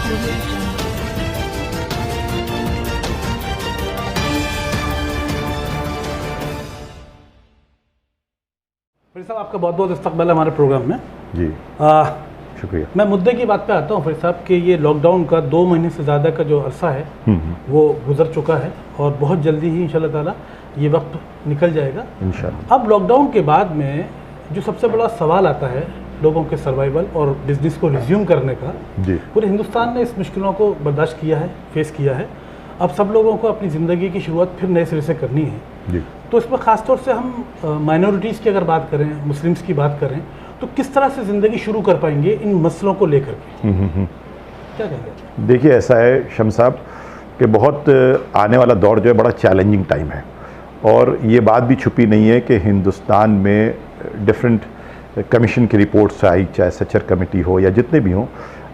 फिर साहब आपका बहुत बहुत इस्तकबाल है हमारे प्रोग्राम में जी। शुक्रिया। मैं मुद्दे की बात पे आता हूँ फिर साहब कि ये लॉकडाउन का 2 महीने से ज़्यादा का जो अरसा है वो गुजर चुका है और बहुत जल्दी ही इंशाल्लाह ताला ये वक्त निकल जाएगा इंशाल्लाह। अब लॉकडाउन के बाद में जो सबसे बड़ा सवाल आता है लोगों के सर्वाइवल और बिजनेस को रिज्यूम करने का जी। पूरे हिंदुस्तान ने इस मुश्किलों को बर्दाश्त किया है, फेस किया है। अब सब लोगों को अपनी ज़िंदगी की शुरुआत फिर नए सिरे से करनी है जी। तो इसमें ख़ासतौर से हम माइनॉरिटीज़ की अगर बात करें, मुस्लिम्स की बात करें, तो किस तरह से ज़िंदगी शुरू कर पाएंगे इन मसलों को लेकर के? क्या कहेंगे? देखिए ऐसा है शम्स साहब कि बहुत आने वाला दौर जो है बड़ा चैलेंजिंग टाइम है और ये बात भी छुपी नहीं है कि हिंदुस्तान में डिफरेंट कमीशन की रिपोर्ट्स आई, चाहे सचर कमेटी हो या जितने भी हों,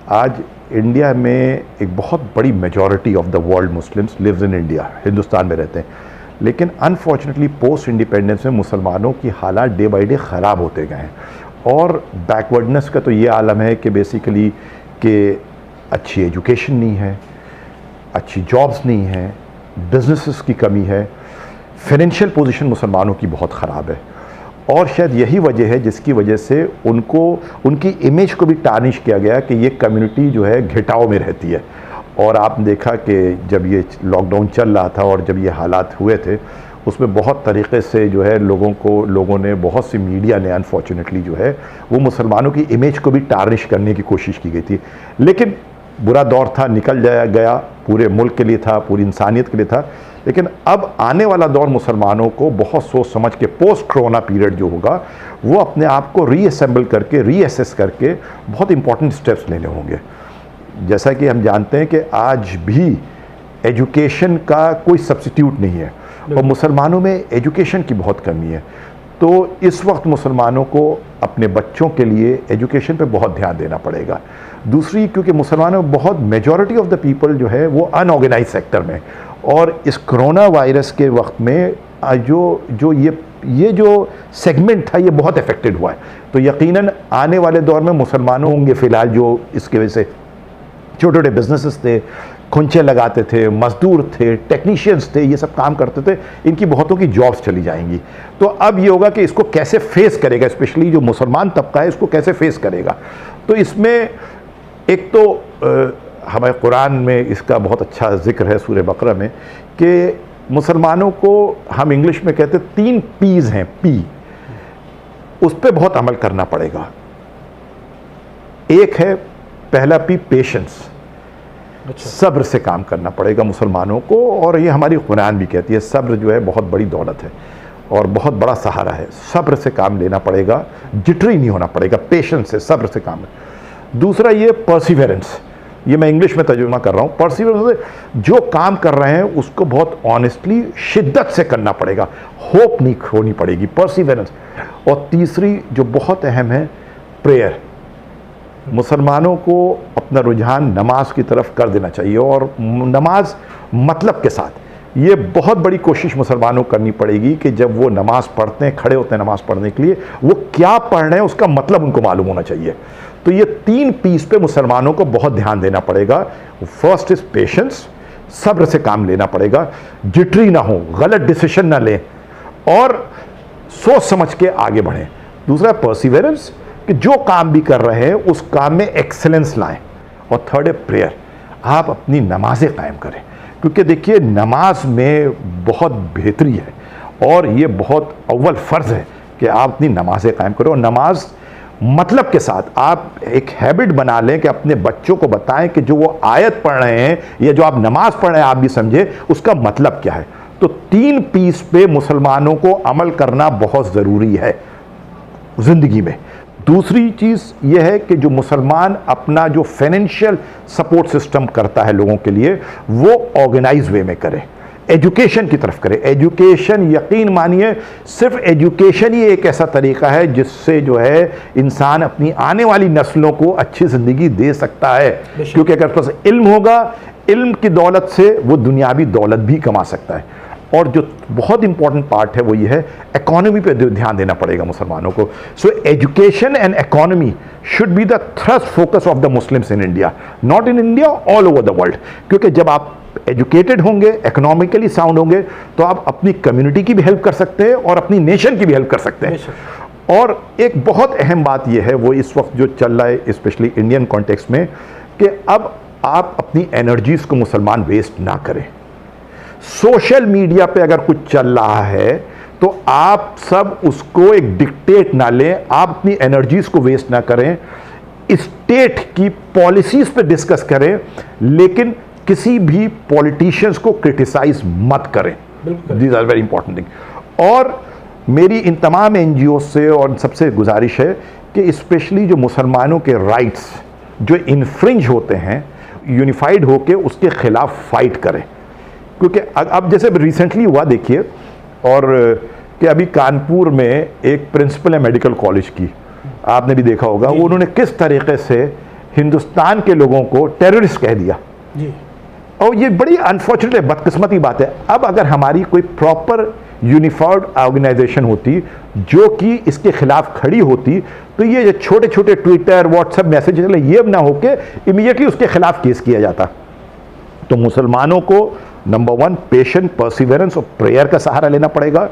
आज इंडिया में एक बहुत बड़ी majority of the world Muslims lives in India, Hindustan में रहते हैं। लेकिन अनफॉर्चुनेटली पोस्ट इंडिपेंडेंस में मुसलमानों की हालात डे बाई डे ख़राब होते गए हैं और बैकवर्डनेस का तो ये आलम है कि बेसिकली कि अच्छी एजुकेशन नहीं है, अच्छी जॉब्स नहीं है, बिजनेसेस की कमी है, फाइनेंशियल पोजीशन मुसलमानों की बहुत ख़राब है और शायद यही वजह है जिसकी वजह से उनको उनकी इमेज को भी टार्निश किया गया कि ये कम्युनिटी जो है घिटाव में रहती है। और आपने देखा कि जब ये लॉकडाउन चल रहा था और जब ये हालात हुए थे उसमें बहुत तरीक़े से जो है लोगों ने बहुत सी मीडिया ने अनफॉर्चुनेटली जो है वो मुसलमानों की इमेज को भी टार्निश करने की कोशिश की गई थी। लेकिन बुरा दौर था, निकल गया, पूरे मुल्क के लिए था, पूरी इंसानियत के लिए था। लेकिन अब आने वाला दौर मुसलमानों को बहुत सोच समझ के पोस्ट कोरोना पीरियड जो होगा वो अपने आप को रीअसेंबल करके, रीअसेस करके बहुत इंपॉर्टेंट स्टेप्स लेने होंगे। जैसा कि हम जानते हैं कि आज भी एजुकेशन का कोई सब्स्टिट्यूट नहीं है और मुसलमानों में एजुकेशन की बहुत कमी है। तो इस वक्त मुसलमानों को अपने बच्चों के लिए एजुकेशन पे बहुत ध्यान देना पड़ेगा। दूसरी, क्योंकि मुसलमानों में बहुत मेजॉरिटी ऑफ द पीपल जो है वो अनऑर्गेनाइज सेक्टर में, और इस कोरोना वायरस के वक्त में जो ये जो सेगमेंट था ये बहुत अफेक्टेड हुआ है। तो यकीनन आने वाले दौर में मुसलमानों होंगे फ़िलहाल जो इसके वजह से छोटे छोटे बिजनेसेस थे, खुंचे लगाते थे, मजदूर थे, टेक्नीशियंस थे, ये सब काम करते थे, इनकी बहुतों की जॉब्स चली जाएंगी। तो अब ये होगा कि इसको कैसे फेस करेगा, स्पेशली जो मुसलमान तबका है इसको कैसे फेस करेगा। तो इसमें एक तो हमारे कुरान में इसका बहुत अच्छा जिक्र है सूरह बकरा में कि मुसलमानों को हम इंग्लिश में कहते 3 पीज हैं, पी, उस पर बहुत अमल करना पड़ेगा। एक है पहला पी पेशेंस, सब्र से काम करना पड़ेगा मुसलमानों को, और ये हमारी कुरान भी कहती है सब्र जो है बहुत बड़ी दौलत है और बहुत बड़ा सहारा है। सब्र से काम लेना पड़ेगा, जिटरी नहीं होना पड़ेगा, पेशेंस से, सब्र से काम। दूसरा ये परसिवेरेंस, ये मैं इंग्लिश में तर्जुमा कर रहा हूँ। परसिवेरेंस, जो काम कर रहे हैं उसको बहुत ऑनेस्टली, शिद्दत से करना पड़ेगा, होप नहीं खोनी पड़ेगी, परसिवेरेंस। और तीसरी जो बहुत अहम है, प्रेयर। मुसलमानों को अपना रुझान नमाज की तरफ कर देना चाहिए और नमाज मतलब के साथ। ये बहुत बड़ी कोशिश मुसलमानों को करनी पड़ेगी कि जब वो नमाज पढ़ते हैं, खड़े होते हैं नमाज पढ़ने के लिए, वो क्या पढ़ रहे हैं उसका मतलब उनको मालूम होना चाहिए। तो ये 3 पीस पे मुसलमानों को बहुत ध्यान देना पड़ेगा। फर्स्ट इज पेशेंस, सब्र से काम लेना पड़ेगा, जिटरी ना हो, गलत डिसीजन ना लें और सोच समझ के आगे बढ़ें। दूसरा परसिवेरेंस, कि जो काम भी कर रहे हैं उस काम में एक्सेलेंस लाएं। और थर्ड है प्रेयर, आप अपनी नमाजें कायम करें, क्योंकि देखिए नमाज में बहुत बेहतरी है और ये बहुत अव्वल फ़र्ज़ है कि आप अपनी नमाजें कायम करें। और नमाज मतलब के साथ आप एक हैबिट बना लें कि अपने बच्चों को बताएं कि जो वो आयत पढ़ रहे हैं या जो आप नमाज पढ़ रहे हैं आप भी समझें उसका मतलब क्या है। तो 3 पीस पे मुसलमानों को अमल करना बहुत ज़रूरी है ज़िंदगी में। दूसरी चीज़ यह है कि जो मुसलमान अपना जो फाइनेंशियल सपोर्ट सिस्टम करता है लोगों के लिए, वो ऑर्गेनाइज वे में करे, एजुकेशन की तरफ करे। एजुकेशन, यकीन मानिए, सिर्फ एजुकेशन ही एक ऐसा तरीका है जिससे जो है इंसान अपनी आने वाली नस्लों को अच्छी ज़िंदगी दे सकता है। क्योंकि अगर पास इल्म होगा, इल्म की दौलत से वो दुनियावी दौलत भी कमा सकता है। और जो बहुत इंपॉर्टेंट पार्ट है वो ये है, इकोनॉमी पे ध्यान देना पड़ेगा मुसलमानों को। So education and economy should be the thrust focus of the Muslims in India, not in India, all over the world. क्योंकि जब आप एजुकेटेड होंगे, इकोनॉमिकली साउंड होंगे, तो आप अपनी कम्युनिटी की भी हेल्प कर सकते हैं और अपनी नेशन की भी हेल्प कर सकते हैं। और एक बहुत अहम बात यह है, वो इस वक्त जो चल रहा है स्पेशली इंडियन कॉन्टेक्स्ट में, कि अब आप अपनी एनर्जीज को मुसलमान वेस्ट ना करें। सोशल मीडिया पे अगर कुछ चल रहा है तो आप सब उसको एक डिक्टेट ना लें, आप अपनी एनर्जीज को वेस्ट ना करें, स्टेट की पॉलिसीज पे डिस्कस करें, लेकिन किसी भी पॉलिटिशियंस को क्रिटिसाइज मत करें। These are very important thing. और मेरी इन तमाम एनजीओ से और सबसे गुजारिश है कि स्पेशली जो मुसलमानों के राइट्स जो इन्फ्रिंज होते हैं, यूनिफाइड होकर उसके खिलाफ फाइट करें। क्योंकि अब जैसे रिसेंटली हुआ देखिए, और कि अभी कानपुर में एक प्रिंसिपल है मेडिकल कॉलेज की, आपने भी देखा होगा, वो उन्होंने किस तरीके से हिंदुस्तान के लोगों को टेररिस्ट कह दिया जी। और ये बड़ी अनफॉर्चुनेट बदकिस्मती बात है। अब अगर हमारी कोई प्रॉपर यूनिफाइड ऑर्गेनाइजेशन होती जो कि इसके खिलाफ खड़ी होती, तो ये छोटे छोटे ट्विटर व्हाट्सएप मैसेज ये ना होके इमीडिएटली उसके खिलाफ केस किया जाता। तो मुसलमानों को नंबर 1 पेशेंट, परसिवेरेंस और प्रेयर का सहारा लेना पड़ेगा,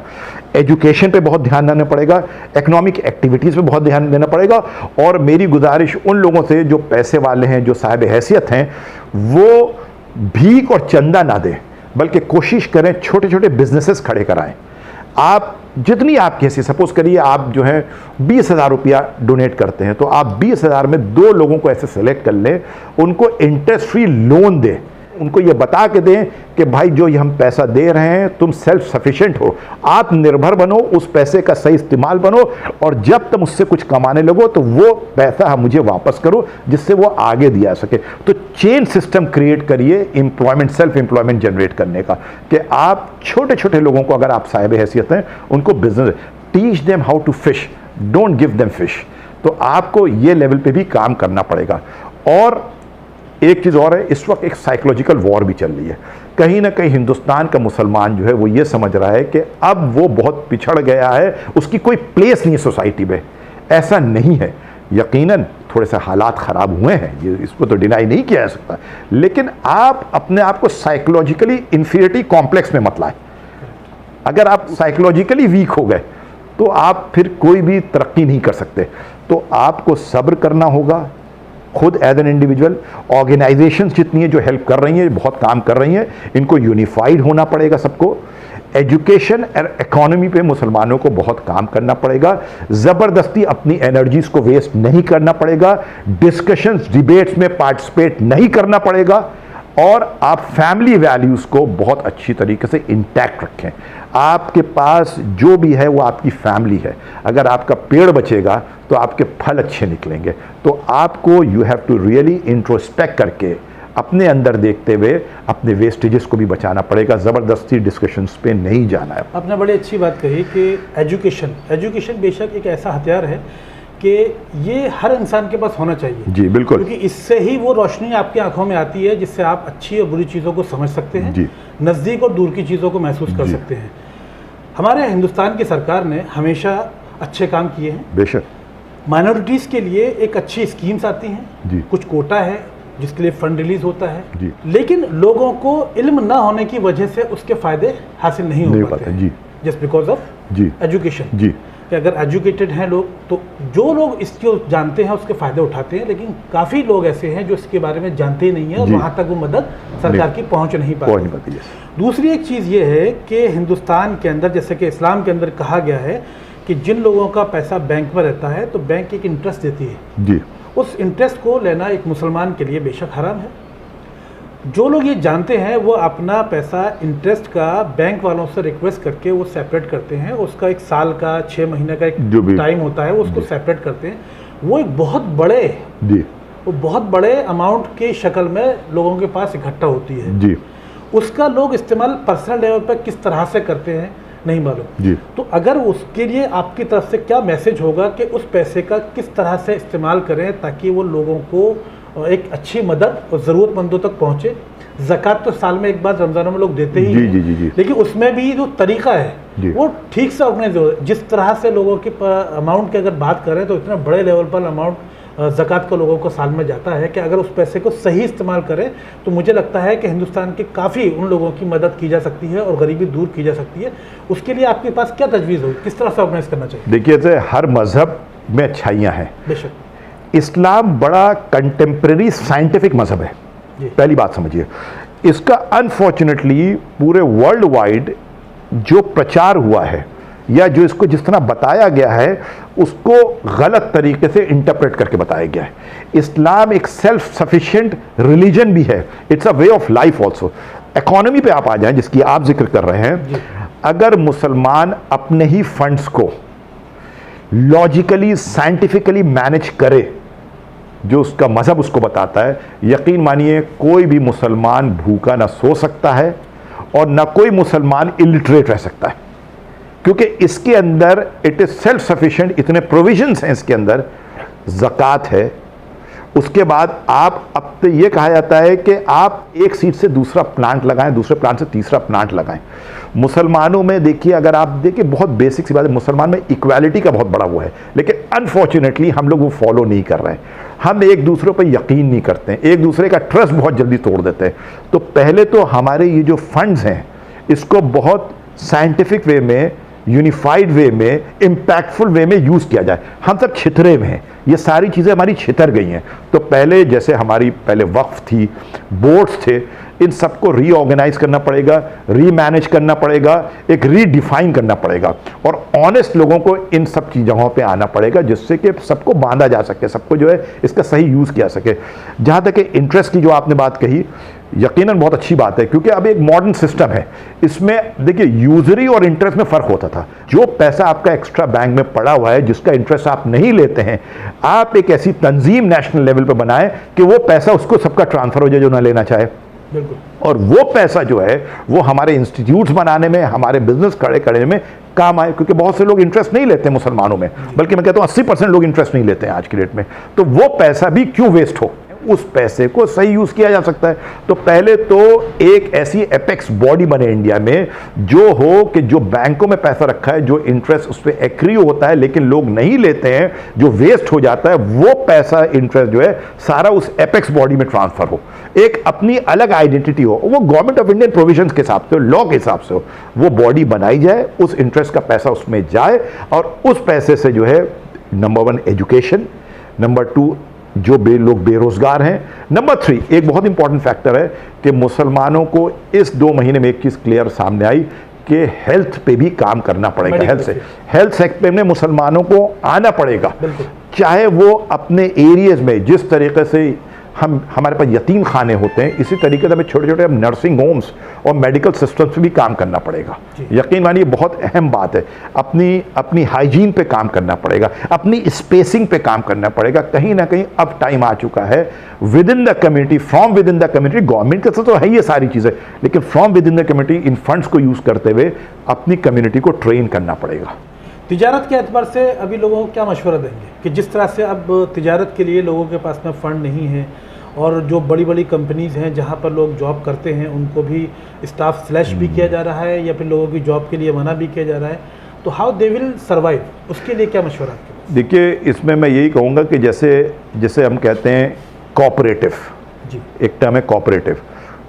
एजुकेशन पे बहुत ध्यान देना पड़ेगा, इकोनॉमिक एक्टिविटीज़ पे बहुत ध्यान देना पड़ेगा। और मेरी गुजारिश उन लोगों से जो पैसे वाले हैं, जो साहिब हैसियत हैं, वो भीख और चंदा ना दें, बल्कि कोशिश करें छोटे छोटे बिजनेसेस खड़े कराएं। आप जितनी आपकी हैसियत, सपोज करिए आप जो है 20,000 रुपया डोनेट करते हैं, तो आप 20,000 में 2 लोगों को ऐसे सेलेक्ट कर लें, उनको इंटरेस्ट फ्री लोन दें, उनको ये बता के दें कि भाई जो ये हम पैसा दे रहे हैं, तुम सेल्फ सफिशिएंट हो, आप निर्भर बनो, उस पैसे का सही इस्तेमाल बनो, और जब तुम उससे कुछ कमाने लगो तो वो पैसा मुझे वापस करो, जिससे वो आगे दिया सके। तो चेन सिस्टम क्रिएट करिए एम्प्लॉयमेंट, सेल्फ एम्प्लॉयमेंट जनरेट करने का, कि आप छोटे छोटे लोगों को, अगर आप साहिब हैसियत हैं, उनको business, teach them how to fish, don't give them fish. तो आपको ये लेवल पे भी काम करना पड़ेगा। और एक चीज़ और है, इस वक्त एक साइकोलॉजिकल वॉर भी चल रही है। कहीं ना कहीं हिंदुस्तान का मुसलमान जो है वो ये समझ रहा है कि अब वो बहुत पिछड़ गया है, उसकी कोई प्लेस नहीं है सोसाइटी में। ऐसा नहीं है, यकीनन थोड़े से हालात ख़राब हुए हैं, ये इसको तो डिनाई नहीं किया जा सकता, लेकिन आप अपने आप को साइकोलॉजिकली इंफीरियरिटी कॉम्प्लेक्स में मत लाएं। अगर आप साइकोलॉजिकली वीक हो गए तो आप फिर कोई भी तरक्की नहीं कर सकते। तो आपको सब्र करना होगा, खुद एज एन इंडिविजुअल। ऑर्गेनाइजेशंस जितनी हैं जो हेल्प कर रही हैं, बहुत काम कर रही हैं, इनको यूनिफाइड होना पड़ेगा सबको। एजुकेशन और इकोनॉमी पे मुसलमानों को बहुत काम करना पड़ेगा, ज़बरदस्ती अपनी एनर्जीज को वेस्ट नहीं करना पड़ेगा, डिस्कशंस डिबेट्स में पार्टिसिपेट नहीं करना पड़ेगा, और आप फैमिली वैल्यूज़ को बहुत अच्छी तरीके से इंटैक्ट रखें। आपके पास जो भी है वो आपकी फैमिली है। अगर आपका पेड़ बचेगा तो आपके फल अच्छे निकलेंगे। तो आपको you have to really introspect करके अपने अंदर देखते हुए अपने वेस्टेजेस को भी बचाना पड़ेगा, ज़बरदस्ती डिस्कशंस पे नहीं जाना है। आपने बड़ी अच्छी बात कही कि एजुकेशन बेशक एक ऐसा हथियार है कि ये हर इंसान के पास होना चाहिए। जी बिल्कुल, क्योंकि इससे ही वो रोशनी आपकी आंखों में आती है, जिससे आप अच्छी और बुरी चीज़ों को समझ सकते हैं, नज़दीक और दूर की चीज़ों को महसूस कर सकते हैं। हमारे हिंदुस्तान की सरकार ने हमेशा अच्छे काम किए हैं। बेशक माइनॉरिटीज़ के लिए एक अच्छी स्कीम्स आती हैं, कुछ कोटा है जिसके लिए फंड रिलीज होता है, लेकिन लोगों को इल्म ना होने की वजह से उसके फ़ायदे हासिल नहीं हो पाते हैं, जस्ट बिकॉज ऑफ एजुकेशन। कि अगर एजुकेटेड हैं लोग तो जो लोग इसको जानते हैं उसके फ़ायदे उठाते हैं, लेकिन काफ़ी लोग ऐसे हैं जो इसके बारे में जानते ही नहीं है और वहाँ तक वो मदद सरकार की पहुँच नहीं पाती। दूसरी एक चीज़ ये है कि हिंदुस्तान के अंदर, जैसे कि इस्लाम के अंदर कहा गया है कि जिन लोगों का पैसा बैंक में रहता है तो बैंक एक इंटरेस्ट देती है जी, उस इंटरेस्ट को लेना एक मुसलमान के लिए बेशक हराम है। जो लोग ये जानते हैं वो अपना पैसा इंटरेस्ट का बैंक वालों से रिक्वेस्ट करके वो सेपरेट करते हैं, उसका 1 साल का 6 महीने का एक टाइम होता है, वो उसको सेपरेट करते हैं। वो एक बहुत बड़े अमाउंट की शक्ल में लोगों के पास इकट्ठा होती है जी। उसका लोग इस्तेमाल पर्सनल लेवल पर किस तरह से करते हैं नहीं मालूम। तो अगर उसके लिए आपकी तरफ से क्या मैसेज होगा कि उस पैसे का किस तरह से इस्तेमाल करें ताकि वो लोगों को एक अच्छी मदद और ज़रूरतमंदों तक पहुँचे। ज़कात तो साल में एक बार रमज़ानों में लोग देते ही जी हैं, जी जी जी लेकिन उसमें भी जो तरीका है वो ठीक से ऑर्गेनाइज हो। जिस तरह से लोगों के अमाउंट की अगर बात करें तो इतना बड़े लेवल पर अमाउंट ज़कात को लोगों को साल में जाता है कि अगर उस पैसे को सही इस्तेमाल करें तो मुझे लगता है कि हिंदुस्तान के काफ़ी उन लोगों की मदद की जा सकती है और गरीबी दूर की जा सकती है। उसके लिए आपके पास क्या तजवीज़ होगी, किस तरह से ऑर्गेनाइज करना चाहिए? देखिए, हर मज़हब में अच्छाइयाँ हैं। बेशक इस्लाम बड़ा कंटेम्प्रेरी साइंटिफिक मज़हब है, पहली बात समझिए। इसका अनफॉर्चुनेटली पूरे वर्ल्ड वाइड जो प्रचार हुआ है या जो इसको जिस तरह बताया गया है उसको गलत तरीके से इंटरप्रेट करके बताया गया है। इस्लाम एक सेल्फ सफिशिएंट रिलीजन भी है, it's a way of life also. Economy पे आप आ जाएं जिसकी आप जिक्र कर रहे हैं, अगर मुसलमान अपने ही फंड्स को लॉजिकली साइंटिफिकली मैनेज करे जो उसका मजहब उसको बताता है, यकीन मानिए कोई भी मुसलमान भूखा ना सो सकता है और ना कोई मुसलमान इलिटरेट रह सकता है, क्योंकि इसके अंदर इट इज सेल्फ सफिशिएंट। इतने प्रोविजंस हैं इसके अंदर, ज़कात है, उसके बाद आप अब तो ये कहा जाता है कि आप एक सीड से दूसरा प्लांट लगाएं, दूसरे प्लांट से तीसरा प्लांट लगाएं। मुसलमानों में देखिए, अगर आप देखिए बहुत बेसिक सी बात है, मुसलमान में इक्वालिटी का बहुत बड़ा वो है, लेकिन अनफॉर्चुनेटली हम लोग वो फॉलो नहीं कर रहे हैं। हम एक दूसरे पर यकीन नहीं करते हैं, एक दूसरे का ट्रस्ट बहुत जल्दी तोड़ देते हैं। तो पहले तो हमारे ये जो फंड्स हैं इसको बहुत साइंटिफिक वे में, यूनिफाइड वे में, इम्पैक्टफुल वे में यूज़ किया जाए। हम सब छितरे में हैं, ये सारी चीज़ें हमारी छितर गई हैं। तो पहले जैसे हमारी पहले वक्फ थी, बोर्ड्स थे, इन सबको रीऑर्गेनाइज करना पड़ेगा, रीमैनेज करना पड़ेगा, एक रीडिफाइन करना पड़ेगा और ऑनेस्ट लोगों को इन सब जगहों पे आना पड़ेगा जिससे कि सबको बांधा जा सके, सबको जो है इसका सही यूज़ किया सके। जहाँ तक इंटरेस्ट की जो आपने बात कही, यकीनन बहुत अच्छी बात है, क्योंकि अब एक मॉडर्न सिस्टम है। इसमें देखिए यूजरी और इंटरेस्ट में फ़र्क होता था। जो पैसा आपका एक्स्ट्रा बैंक में पड़ा हुआ है जिसका इंटरेस्ट आप नहीं लेते हैं, आप एक ऐसी तंजीम नेशनल लेवल पर बनाएं कि वो पैसा उसको सबका ट्रांसफ़र हो जाए जो ना लेना चाहे। और वो पैसा जो है वो हमारे इंस्टीट्यूट्स बनाने में, हमारे बिजनेस खड़े करने में काम आए, क्योंकि बहुत से लोग इंटरेस्ट नहीं लेते मुसलमानों में, बल्कि मैं कहता हूँ 80% लोग इंटरेस्ट नहीं लेते हैं आज की डेट में। तो वो पैसा भी क्यों वेस्ट हो, उस पैसे को सही यूज किया जा सकता है। तो पहले तो एक ऐसी एपेक्स बॉडी बने इंडिया में जो हो कि जो बैंकों में पैसा रखा है, जो इंटरेस्ट उस पर एक्री होता है लेकिन लोग नहीं लेते हैं, जो वेस्ट हो जाता है, वो पैसा इंटरेस्ट जो है सारा उस एपेक्स बॉडी में ट्रांसफर हो, एक अपनी अलग आइडेंटिटी हो, वो गवर्नमेंट ऑफ इंडियन प्रोविजंस के हिसाब से, लॉ के हिसाब से हो, वो बॉडी बनाई जाए, उस इंटरेस्ट का पैसा उसमें जाए और उस पैसे से जो है नंबर 1 एजुकेशन, नंबर 2 जो लोग बेरोजगार हैं, नंबर 3 एक बहुत इंपॉर्टेंट फैक्टर है कि मुसलमानों को इस 2 महीने में एक चीज़ क्लियर सामने आई कि हेल्थ पे भी काम करना पड़ेगा। हेल्थ सेक्टर में मुसलमानों को आना पड़ेगा, चाहे वो अपने एरियाज में जिस तरीके से हमारे पास यतीम खाने होते हैं, इसी तरीके से हमें छोटे छोटे नर्सिंग होम्स और मेडिकल सिस्टम्स पे भी काम करना पड़ेगा। यकीन मानिए बहुत अहम बात है। अपनी हाइजीन पे काम करना पड़ेगा, अपनी स्पेसिंग पे काम करना पड़ेगा। कहीं ना कहीं अब टाइम आ चुका है with in the community, from with in the community, government के साथ तो है ये सारी चीज़ें, लेकिन from with in the community in funds को यूज़ करते हुए अपनी कम्युनिटी को ट्रेन करना पड़ेगा। तिजारत के एतबार से अभी लोगों को क्या मशवरा देंगे कि जिस तरह से अब तिजारत के लिए लोगों के पास में फ़ंड नहीं है और जो बड़ी बड़ी कंपनीज़ हैं जहाँ पर लोग जॉब करते हैं उनको भी स्टाफ स्लैश भी किया जा रहा है या फिर लोगों की जॉब के लिए मना भी किया जा रहा है, तो हाउ दे विल सर्वाइव, उसके लिए क्या मशवरा आपके पास? देखिए, इसमें मैं यही कहूँगा कि जैसे हम कहते हैं कोऑपरेटिव, एक टर्म है कोऑपरेटिव।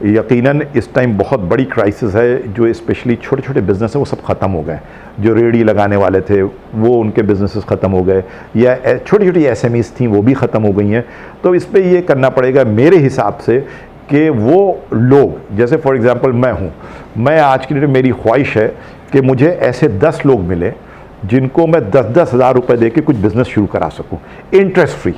यकीनन इस टाइम बहुत बड़ी क्राइसिस है, जो स्पेशली छोटे छोटे बिजनेस हैं वो सब ख़त्म हो गए। जो रेडी लगाने वाले थे वो उनके बिजनेसेस ख़त्म हो गए, या छोटी छोटी एसएमईज थी वो भी ख़त्म हो गई हैं। तो इस पे ये करना पड़ेगा मेरे हिसाब से कि वो लोग, जैसे फॉर एग्ज़ाम्पल मैं हूँ, मैं आज की डेट में मेरी ख्वाहिश है कि मुझे ऐसे 10 लोग मिले जिनको मैं 10-10 हज़ार रुपये दे के कुछ बिज़नेस शुरू करा सकूँ इंटरेस्ट फ्री।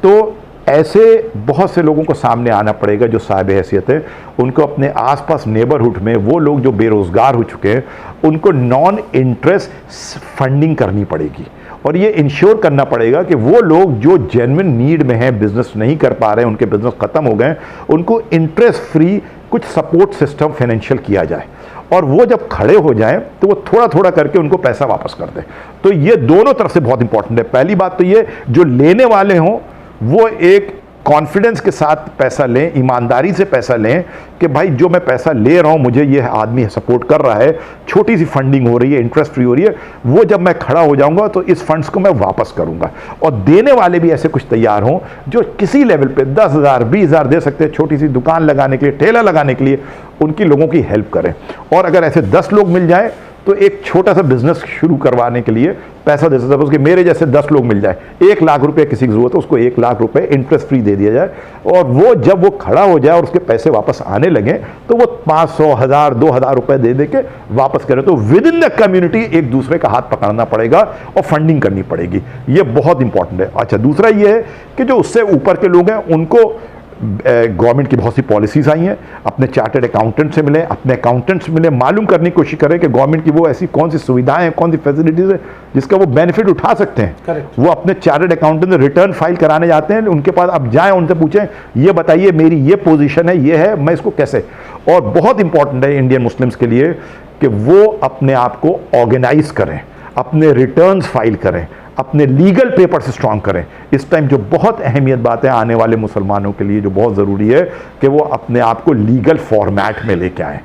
तो ऐसे बहुत से लोगों को सामने आना पड़ेगा जो साहिब हैसियत है, उनको अपने आसपास नेबरहुड में वो लोग जो बेरोज़गार हो चुके हैं उनको नॉन इंटरेस्ट फंडिंग करनी पड़ेगी और ये इंश्योर करना पड़ेगा कि वो लोग जो जेन्युइन नीड में हैं, बिजनेस नहीं कर पा रहे हैं, उनके बिजनेस ख़त्म हो गए, उनको इंटरेस्ट फ्री कुछ सपोर्ट सिस्टम फाइनेंशियल किया जाए और वो जब खड़े हो जाएं तो वो थोड़ा थोड़ा करके उनको पैसा वापस कर दें। तो ये दोनों तरफ से बहुत इंपॉर्टेंट है। पहली बात तो ये जो लेने वाले हों वो एक कॉन्फिडेंस के साथ पैसा लें, ईमानदारी से पैसा लें कि भाई जो मैं पैसा ले रहा हूँ मुझे ये आदमी सपोर्ट कर रहा है, छोटी सी फंडिंग हो रही है, इंटरेस्ट फ्री हो रही है, वो जब मैं खड़ा हो जाऊंगा तो इस फंड्स को मैं वापस करूंगा। और देने वाले भी ऐसे कुछ तैयार हों जो किसी लेवल पे 10,000 20,000 दे सकते हैं, छोटी सी दुकान लगाने के लिए, ठेला लगाने के लिए, उनकी लोगों की हेल्प करें। और अगर ऐसे 10 लोग मिल जाए तो एक छोटा सा बिजनेस शुरू करवाने के लिए पैसा दे सकते हैं। उसके मेरे जैसे 10 लोग मिल जाए, 1 लाख रुपए किसी की जरूरत है, उसको 1 लाख रुपए इंटरेस्ट फ्री दे दिया जाए, और वो जब वो खड़ा हो जाए और उसके पैसे वापस आने लगे तो वो 500, 1000, 2000 रुपए दे दे के वापस करें। तो विद इन द कम्युनिटी एक दूसरे का हाथ पकड़ना पड़ेगा और फंडिंग करनी पड़ेगी, ये बहुत इंपॉर्टेंट है। अच्छा, दूसरा ये है कि जो उससे ऊपर के लोग हैं उनको गवर्नमेंट की बहुत सी पॉलिसीज आई हैं, अपने चार्टर्ड अकाउंटेंट से मिलें, अपने अकाउंटेंट से मिलें, मालूम करने की कोशिश करें कि गवर्नमेंट की वो ऐसी कौन सी सुविधाएं हैं, कौन सी फैसिलिटीज है जिसका वो बेनिफिट उठा सकते हैं। Correct. वो अपने चार्टर्ड अकाउंटेंट से रिटर्न फाइल कराने जाते हैं, उनके पास अब जाएं, उनसे पूछें ये बताइए मेरी ये पोजीशन है, ये है, मैं इसको कैसे। और बहुत इंपॉर्टेंट है इंडियन मुस्लिम्स के लिए कि वो अपने आप को ऑर्गेनाइज करें, अपने रिटर्न्स फाइल करें, अपने लीगल पेपर से स्ट्रांग करें। इस टाइम जो बहुत अहमियत बात है आने वाले मुसलमानों के लिए, जो बहुत ज़रूरी है कि वो अपने आप को लीगल फॉर्मेट में लेके आएँ,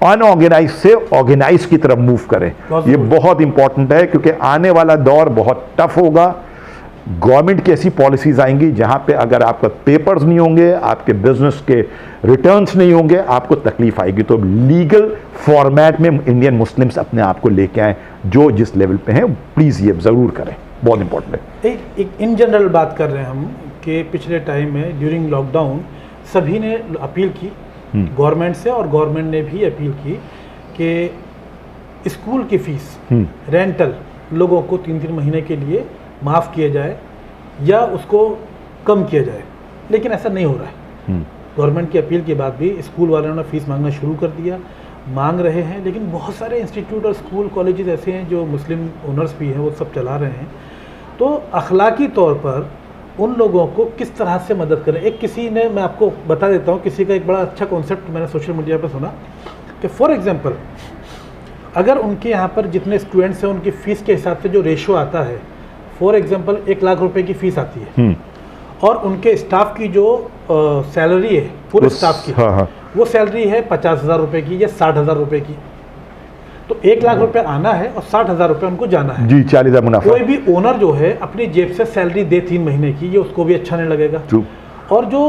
अनऑर्गेनाइज से ऑर्गेनाइज की तरफ मूव करें। ये बहुत इंपॉर्टेंट है क्योंकि आने वाला दौर बहुत टफ होगा। गवर्नमेंट की ऐसी पॉलिसीज आएंगी जहां पे अगर आपका पेपर्स नहीं होंगे, आपके बिजनेस के रिटर्न्स नहीं होंगे, आपको तकलीफ आएगी। तो लीगल फॉर्मेट में इंडियन मुस्लिम्स अपने आप को लेके आए, जो जिस लेवल पे हैं प्लीज़ ये ज़रूर करें, बहुत इंपॉर्टेंट है। एक इन जनरल बात कर रहे हैं हम कि पिछले टाइम में ड्यूरिंग लॉकडाउन सभी ने अपील की गवर्नमेंट से, और गवर्नमेंट ने भी अपील की कि स्कूल की फीस रेंटल लोगों को 3-3 महीने के लिए माफ़ किया जाए या उसको कम किया जाए, लेकिन ऐसा नहीं हो रहा है। गवर्नमेंट की अपील के बाद भी स्कूल वालों ने फीस मांगना शुरू कर दिया, मांग रहे हैं, लेकिन बहुत सारे इंस्टीट्यूट और स्कूल कॉलेजेस ऐसे हैं जो मुस्लिम ओनर्स भी हैं, वो सब चला रहे हैं। तो अखलाकी तौर पर उन लोगों को किस तरह से मदद करें। एक किसी ने, मैं आपको बता देता हूँ, किसी का एक बड़ा अच्छा कॉन्सेप्ट मैंने सोशल मीडिया पर सुना कि फॉर एग्जांपल अगर उनके यहाँ पर जितने स्टूडेंट्स हैं उनकी फ़ीस के हिसाब से जो रेशो आता है, फॉर एग्जांपल 1 लाख रुपए की फ़ीस आती है और उनके स्टाफ की जो सैलरी है पूरे स्टाफ की, वो सैलरी है 50,000 रुपये की या 60,000 रुपये की, तो 1 लाख रुपए आना है और 60,000 रुपये उनको जाना है जी, 40,000 मुनाफा। कोई भी ओनर जो है अपनी जेब से सैलरी दे 3 महीने की, ये उसको भी अच्छा नहीं लगेगा। और जो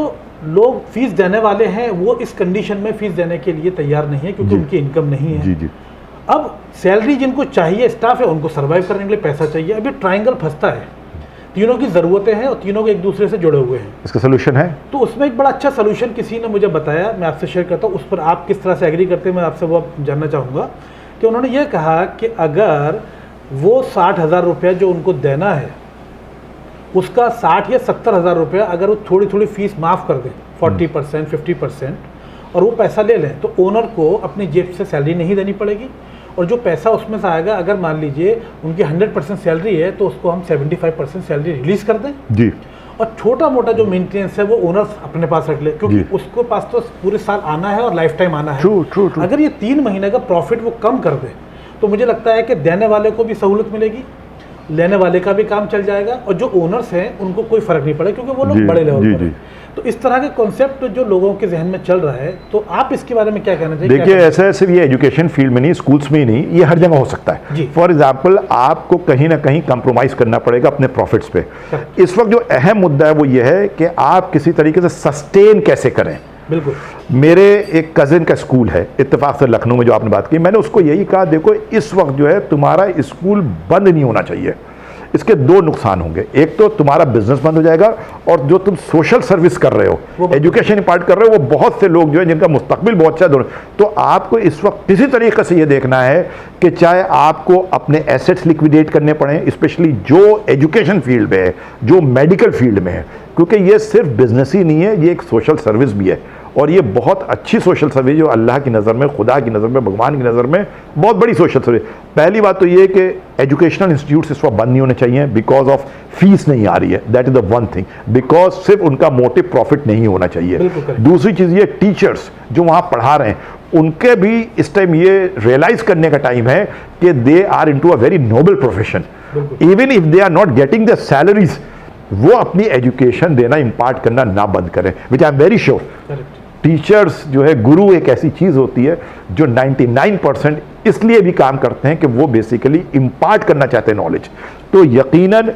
लोग फीस देने वाले हैं वो इस कंडीशन में फीस देने के लिए तैयार नहीं है क्योंकि उनकी इनकम नहीं है। जी जी। अब सैलरी जिनको चाहिए, स्टाफ है, उनको सर्वाइव करने के लिए पैसा चाहिए। अभी ट्रायंगल फंसता है, तीनों की ज़रूरतें हैं और तीनों के एक दूसरे से जुड़े हुए हैं। इसका सोल्यूशन है, तो उसमें एक बड़ा अच्छा सोल्यूशन किसी ने मुझे बताया, मैं आपसे शेयर करता हूँ, उस पर आप किस तरह से एग्री करते हैं मैं आपसे वो जानना चाहूँगा। कि उन्होंने ये कहा कि अगर वो 60,000 रुपये जो उनको देना है उसका 60 या 70,000 रुपये अगर वो थोड़ी थोड़ी फीस माफ़ कर दें, 40%, 50%, और वो पैसा ले लें, तो ओनर को अपनी जेब से सैलरी नहीं देनी पड़ेगी। और जो पैसा उसमें से आएगा, अगर मान लीजिए उनकी 100% सैलरी है तो उसको हम 75% सैलरी रिलीज़ कर दें जी, और छोटा मोटा जो मेंटेनेंस है वो ओनर्स अपने पास रख ले, क्योंकि उसको पास तो पूरे साल आना है और लाइफ टाइम आना है। ट्रू। अगर ये 3 महीने का प्रॉफिट वो कम कर दे तो मुझे लगता है कि देने वाले को भी सहूलत मिलेगी, लेने वाले का भी काम चल जाएगा, और जो ओनर्स हैं उनको कोई फर्क नहीं पड़ेगा क्योंकि वो लोग बड़े लेवल पर हैं। तो इस तरह के कॉन्सेप्ट जो लोगों के जहन में चल रहा है, तो आप इसके बारे में क्या कहना चाहिए? देखिए, ऐसा सिर्फ ये एजुकेशन फील्ड में नहीं, स्कूल्स में ही नहीं, ये हर जगह हो सकता है। फॉर एग्जाम्पल, आपको कहीं ना कहीं कंप्रोमाइज करना पड़ेगा अपने प्रॉफिट्स पे। इस वक्त जो अहम मुद्दा है वो ये है कि आप किसी तरीके से सस्टेन कैसे करें। बिल्कुल। मेरे एक कजिन का स्कूल है इत्तेफाक से लखनऊ में, जो आपने बात की, मैंने उसको यही कहा, देखो इस वक्त जो है तुम्हारा स्कूल बंद नहीं होना चाहिए। इसके 2 नुकसान होंगे, एक तो तुम्हारा बिजनेस बंद हो जाएगा, और जो तुम सोशल सर्विस कर रहे हो, एजुकेशन पार्ट कर रहे हो, वो बहुत से लोग जो है जिनका मुस्तकबिल बहुत अच्छा है। तो आपको इस वक्त किसी तरीके से ये देखना है कि चाहे आपको अपने एसेट्स लिक्विडेट करने पड़े, स्पेशली जो एजुकेशन फील्ड में है, जो मेडिकल फील्ड में है, क्योंकि ये सिर्फ बिजनेस ही नहीं है, ये एक सोशल सर्विस भी है, और ये बहुत अच्छी सोशल सर्विस जो अल्लाह की नज़र में, खुदा की नज़र में, भगवान की नज़र में बहुत बड़ी सोशल सर्विस। पहली बात तो ये कि एजुकेशनल इंस्टीट्यूट्स इस वक्त बंद नहीं होने चाहिए बिकॉज ऑफ फीस नहीं आ रही है, that is the one thing, because सिर्फ उनका मोटिव प्रॉफिट नहीं होना चाहिए। दूसरी चीज़ ये, टीचर्स जो वहाँ पढ़ा रहे हैं उनके भी इस टाइम ये रियलाइज करने का टाइम है कि they are into a very noble profession, even if they are not getting the salaries वो अपनी एजुकेशन देना, इम्पार्ट करना ना बंद करें, which I am very sure. Teachers जो है, गुरु एक ऐसी चीज़ होती है जो 99% इसलिए भी काम करते हैं कि वो बेसिकली इम्पार्ट करना चाहते हैं नॉलेज। तो यकीनन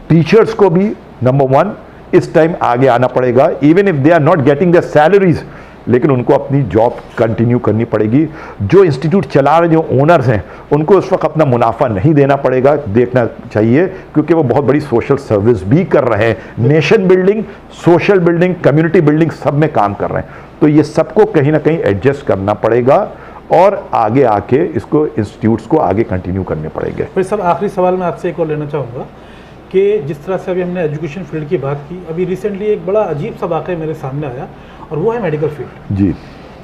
टीचर्स को भी नंबर 1 इस टाइम आगे आना पड़ेगा, even if they are not getting the salaries, लेकिन उनको अपनी जॉब कंटिन्यू करनी पड़ेगी। जो इंस्टीट्यूट चला रहे, जो ओनर्स हैं, उनको उस वक्त अपना मुनाफा नहीं देना पड़ेगा, देखना चाहिए, क्योंकि वो बहुत बड़ी सोशल सर्विस भी कर रहे हैं। Nation building, social building, community building सब में काम कर रहे हैं। तो ये सबको कहीं ना कहीं एडजस्ट करना पड़ेगा और आगे आके इसको इंस्टीट्यूट्स को आगे कंटिन्यू करने पड़ेंगे। फिर सब आखिरी सवाल मैं आपसे एक और लेना चाहूँगा कि जिस तरह से अभी हमने एजुकेशन फील्ड की बात की, अभी रिसेंटली एक बड़ा अजीब सा वाक़या मेरे सामने आया और वो है मेडिकल फील्ड। जी।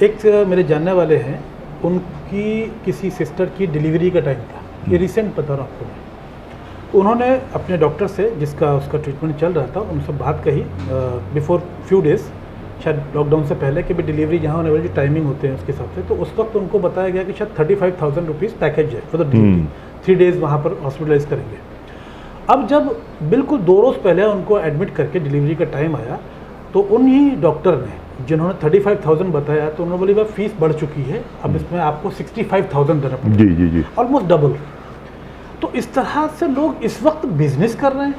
एक मेरे जानने वाले हैं, उनकी किसी सिस्टर की डिलीवरी का टाइम था, ये रिसेंट बता रहा हूँ आपको मैं। उन्होंने अपने डॉक्टर से, जिसका उसका ट्रीटमेंट चल रहा था, उनसे बात कही बिफोर फ्यू डेज़, शायद लॉकडाउन से पहले, कि भाई डिलीवरी जहाँ होने वाली टाइमिंग होते हैं उसके हिसाब से। तो उस वक्त उनको बताया गया कि शायद 35,000 रुपीज़ पैकेज है फॉर द डिलीवरी, 3 डेज़ वहाँ पर हॉस्पिटलाइज करेंगे। अब जब बिल्कुल 2 रोज़ पहले उनको एडमिट करके डिलीवरी का टाइम आया, तो उन्हीं डॉक्टर ने, जिन्होंने 35,000 बताया, तो उन्होंने बोली भाई फीस बढ़ चुकी है, अब इसमें आपको 65,000 देना पड़ेगा। जी जी जी, ऑलमोस्ट डबल। तो इस तरह से लोग इस वक्त बिजनेस कर रहे हैं,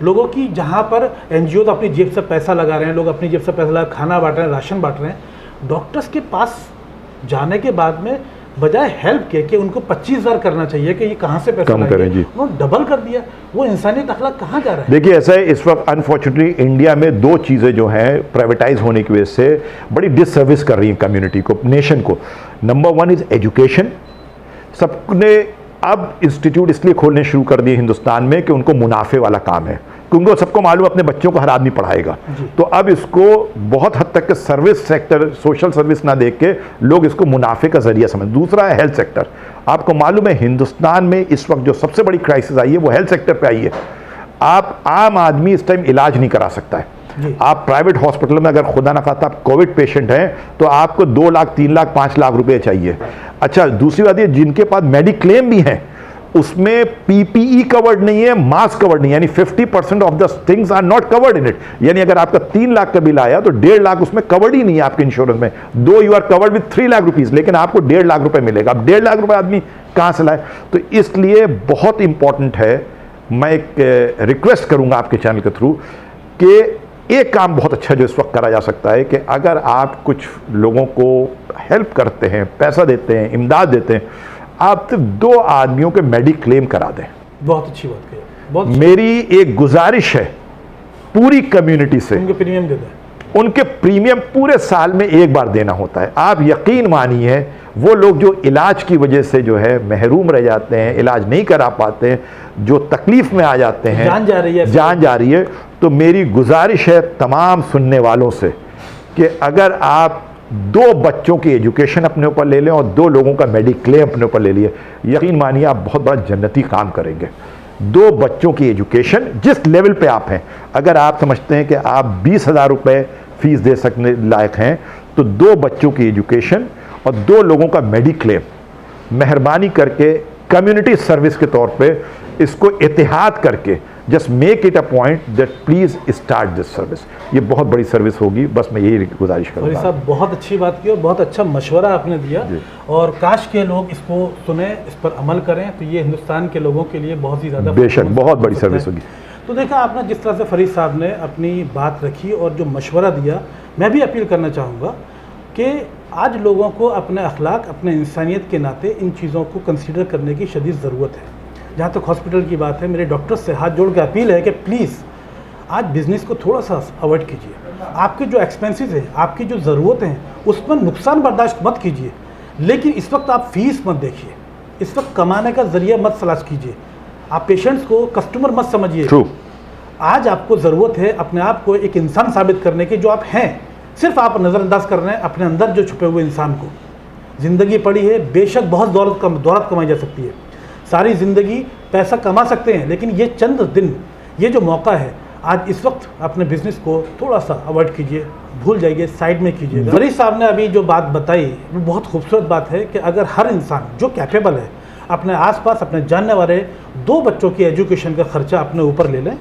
लोगों की, जहाँ पर एनजीओ तो अपनी जेब से पैसा लगा रहे हैं, लोग अपनी जेब से पैसा लगा खाना बांट रहे हैं, राशन बांट रहे हैं। डॉक्टर्स के पास जाने के बाद में बजाय हेल्प के कि उनको 25,000 करना चाहिए कि ये कहाँ से पैसा कम करें जी, उन्होंने डबल कर दिया। वो इंसानियत अखलाक कहाँ जा रहा है? देखिए ऐसा है, इस वक्त अनफॉर्चुनेटली इंडिया में 2 चीज़ें जो हैं प्राइवेटाइज होने की वजह से बड़ी डिससर्विस कर रही हैं कम्युनिटी को, नेशन को। Number 1 is education. सबने अब इंस्टीट्यूट इसलिए खोलने शुरू कर दिए हिंदुस्तान में कि उनको मुनाफे वाला काम है, क्योंकि सबको मालूम अपने बच्चों को हर आदमी पढ़ाएगा। तो अब इसको बहुत हद तक सर्विस सेक्टर, सोशल सर्विस ना देख के लोग इसको मुनाफे का जरिया समझ। दूसरा है हेल्थ सेक्टर। आपको मालूम है हिंदुस्तान में इस वक्त जो सबसे बड़ी क्राइसिस आई है वो हेल्थ सेक्टर पे आई है। आप आम आदमी इस टाइम इलाज नहीं करा सकता है। आप प्राइवेट हॉस्पिटल में अगर खुदा ना खाता आप कोविड पेशेंट हैं तो आपको 2 लाख, 3 लाख, 5 लाख रुपए चाहिए। अच्छा, दूसरी बात ये, जिनके पास मेडिक्लेम भी हैं उसमें पीपीई कवर्ड नहीं है, मास्क कवर्ड नहीं है, यानी 50% of the things are not covered in it. यानी अगर आपका 3 लाख का बिल आया तो 1.5 लाख उसमें कवर्ड ही नहीं है आपके इंश्योरेंस में। Though you are covered with 3 lakh rupees, लेकिन आपको 1.5 लाख रुपए मिलेगा। अब 1.5 लाख रुपए आदमी कहां से लाए? तो इसलिए बहुत इंपॉर्टेंट है, मैं एक रिक्वेस्ट करूंगा आपके चैनल के थ्रू कि एक काम बहुत अच्छा जो इस वक्त करा जा सकता है कि अगर आप कुछ लोगों को हेल्प करते हैं, पैसा देते हैं, इमदाद देते हैं, आप सिर्फ 2 आदमियों के मेडिक्लेम करा दें। बहुत अच्छी बात कही, बहुत मेरी एक गुजारिश है पूरी कम्युनिटी से, उनके प्रीमियम दे दें। उनके प्रीमियम पूरे साल में एक बार देना होता है। आप यकीन मानिए वो लोग जो इलाज की वजह से जो है महरूम रह जाते हैं, इलाज नहीं करा पाते हैं, जो तकलीफ में आ जाते हैं, जान जा रही है, जान जा रही है। तो मेरी गुजारिश है तमाम सुनने वालों से कि अगर आप 2 बच्चों की एजुकेशन अपने ऊपर ले लें और 2 लोगों का मेडिक्लेम अपने ऊपर ले लिए, यकीन मानिए आप बहुत बड़ा जन्नती काम करेंगे। 2 बच्चों की एजुकेशन जिस लेवल पे आप हैं, अगर आप समझते हैं कि आप 20,000 रुपये फीस दे सकने लायक हैं, तो 2 बच्चों की एजुकेशन और 2 लोगों का मेडिक्लेम मेहरबानी करके कम्युनिटी सर्विस के तौर पे इसको इतिहाद करके just make it a point that please start this service. ये बहुत बड़ी सर्विस होगी, बस मैं यही गुजारिश करूँगा। साहब बहुत अच्छी बात की और बहुत अच्छा मशवरा आपने दिया, और काश के लोग इसको सुने, इस पर अमल करें, तो ये हिंदुस्तान के लोगों के लिए बहुत ही ज़्यादा बेशक बहुत बड़ी सर्विस होगी। तो देखा आपने जिस तरह से फरीद साहब ने अपनी बात रखी और जो मशवरा दिया, मैं भी अपील करना चाहूँगा कि आज लोगों को अपने अखलाक, अपने इंसानियत के नाते इन चीज़ों को कंसीडर करने की शदीद ज़रूरत है। जहाँ तक हॉस्पिटल की बात है, मेरे डॉक्टर से हाथ जोड़ के अपील है कि प्लीज़ आज बिज़नेस को थोड़ा सा अवॉइड कीजिए। आपके जो एक्सपेंसेस हैं, आपकी जो ज़रूरतें हैं, उस पर नुकसान बर्दाश्त मत कीजिए, लेकिन इस वक्त आप फीस मत देखिए, इस वक्त कमाने का ज़रिया मत तलाश कीजिए, आप पेशेंट्स को कस्टमर मत समझिए। आज आपको ज़रूरत है अपने आप को एक इंसान साबित करने की, जो आप हैं। सिर्फ आप नज़रअंदाज कर रहे हैं अपने अंदर जो छुपे हुए इंसान को। ज़िंदगी पड़ी है, बेशक बहुत दौलत कमाई जा सकती है, सारी ज़िंदगी पैसा कमा सकते हैं, लेकिन ये चंद दिन, ये जो मौका है, आज इस वक्त अपने बिजनेस को थोड़ा सा अवॉइड कीजिए, भूल जाइए, साइड में कीजिएगा। फरीद साहब ने अभी जो बात बताई वो बहुत खूबसूरत बात है कि अगर हर इंसान जो कैपेबल है अपने आसपास अपने जानने वाले 2 बच्चों की एजुकेशन का खर्चा अपने ऊपर ले लें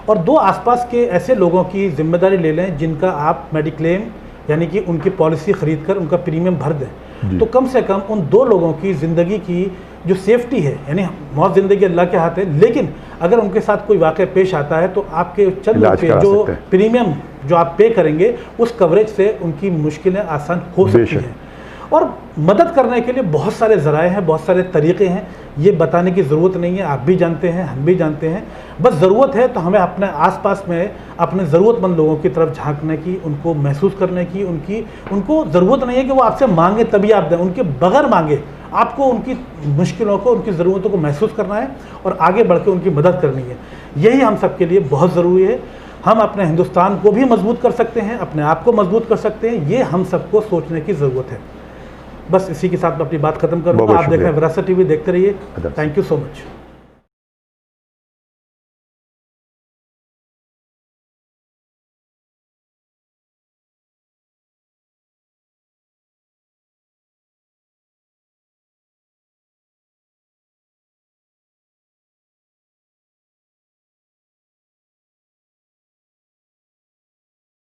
और 2 आसपास के ऐसे लोगों की जिम्मेदारी ले लें जिनका आप मेडिक्लेम यानी कि उनकी पॉलिसी ख़रीद कर उनका प्रीमियम भर दें, तो कम से कम उन 2 लोगों की ज़िंदगी की जो सेफ्टी है, यानी मौत ज़िंदगी अल्लाह के हाथ है, लेकिन अगर उनके साथ कोई वाक़या पेश आता है तो आपके चंद रुपये जो प्रीमियम जो आप पे करेंगे उस कवरेज से उनकी मुश्किलें आसान हो सकती हैं। और मदद करने के लिए बहुत सारे ज़राए हैं, बहुत सारे तरीक़े हैं, ये बताने की ज़रूरत नहीं है, आप भी जानते हैं, हम भी जानते हैं। बस ज़रूरत है तो हमें अपने आसपास में अपने ज़रूरतमंद लोगों की तरफ झांकने की, उनको महसूस करने की, उनको ज़रूरत नहीं है कि वो आपसे मांगे तभी आप दें, उनके बगैर मांगे आपको उनकी मुश्किलों को, उनकी ज़रूरतों को महसूस करना है और आगे बढ़ के उनकी मदद करनी है। यही हम सब के लिए बहुत ज़रूरी है। हम अपने हिंदुस्तान को भी मजबूत कर सकते हैं, अपने आप को मजबूत कर सकते हैं, ये हम सबको सोचने की ज़रूरत है। बस इसी के साथ मैं अपनी बात खत्म करूँगा। आप देख रहे हैं विरासत टीवी, देखते रहिए। Thank you so much.